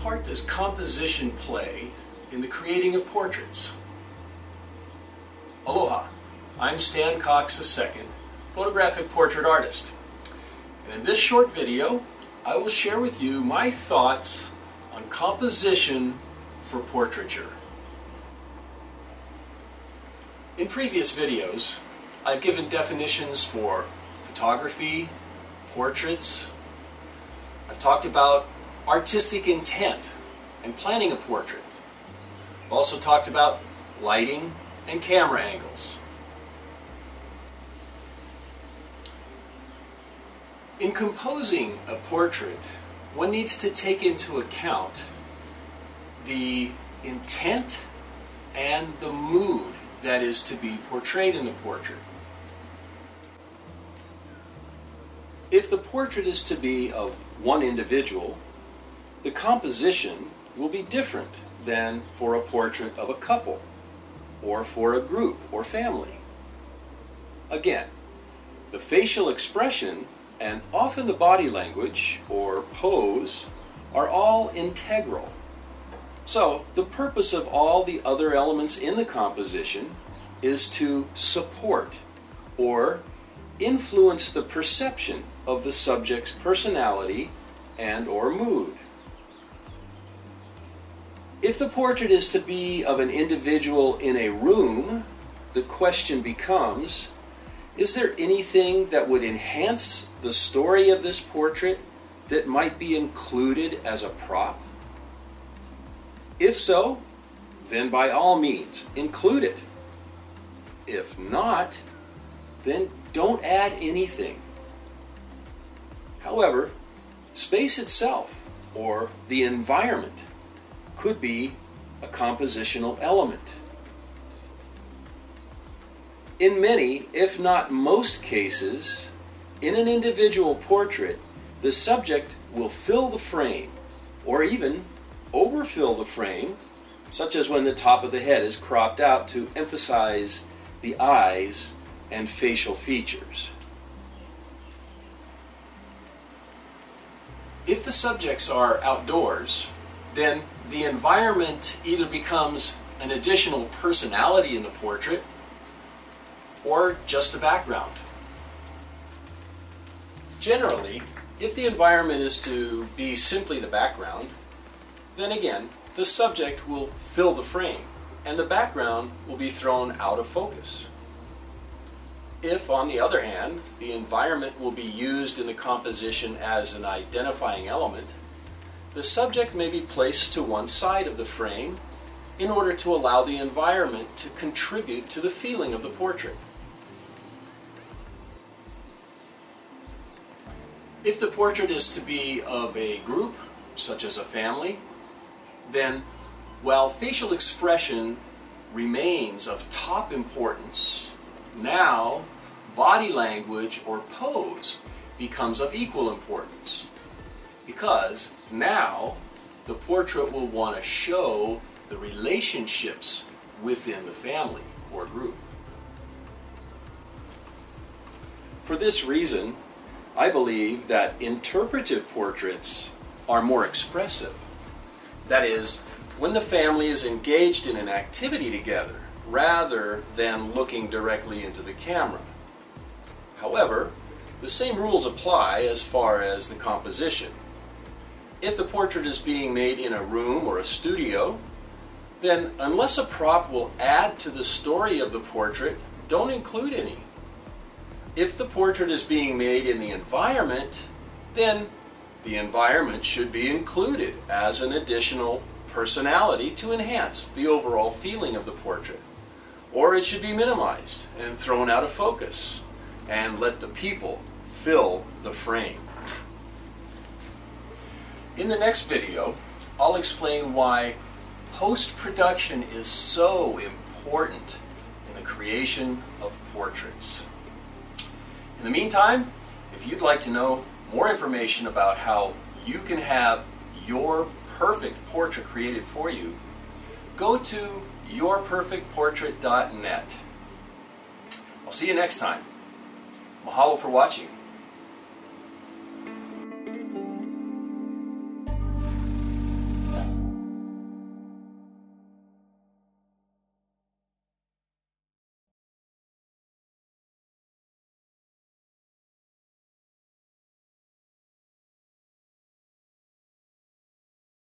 part does composition play in the creating of portraits? Aloha, I'm Stan Cox II, photographic portrait artist. And in this short video, I will share with you my thoughts on composition for portraiture. In previous videos, I've given definitions for photography, portraits. I've talked about artistic intent and planning a portrait. I've also talked about lighting and camera angles. In composing a portrait, one needs to take into account the intent and the mood that is to be portrayed in the portrait. If the portrait is to be of one individual, the composition will be different than for a portrait of a couple, or for a group or family. Again, the facial expression and often the body language or pose are all integral. So the purpose of all the other elements in the composition is to support or influence the perception of the subject's personality and or mood. If the portrait is to be of an individual in a room, the question becomes, is there anything that would enhance the story of this portrait that might be included as a prop? If so, then by all means, include it. If not, then don't add anything. However, space itself, or the environment, could be a compositional element. In many, if not most cases, in an individual portrait, the subject will fill the frame, or even overfill the frame, such as when the top of the head is cropped out to emphasize the eyes and facial features. If the subjects are outdoors, then the environment either becomes an additional personality in the portrait or just a background. Generally, if the environment is to be simply the background, then again, the subject will fill the frame and the background will be thrown out of focus. If, on the other hand, the environment will be used in the composition as an identifying element, the subject may be placed to one side of the frame in order to allow the environment to contribute to the feeling of the portrait. If the portrait is to be of a group, such as a family, then while facial expression remains of top importance, now body language or pose becomes of equal importance, because now the portrait will want to show the relationships within the family or group. For this reason, I believe that interpretive portraits are more expressive. That is, when the family is engaged in an activity together, rather than looking directly into the camera. However, the same rules apply as far as the composition. If the portrait is being made in a room or a studio, then unless a prop will add to the story of the portrait, don't include any. If the portrait is being made in the environment, then the environment should be included as an additional personality to enhance the overall feeling of the portrait. Or it should be minimized and thrown out of focus and let the people fill the frame. In the next video, I'll explain why post-production is so important in the creation of portraits. In the meantime, if you'd like to know more information about how you can have your perfect portrait created for you, go to yourperfectportrait.net. I'll see you next time. Mahalo for watching.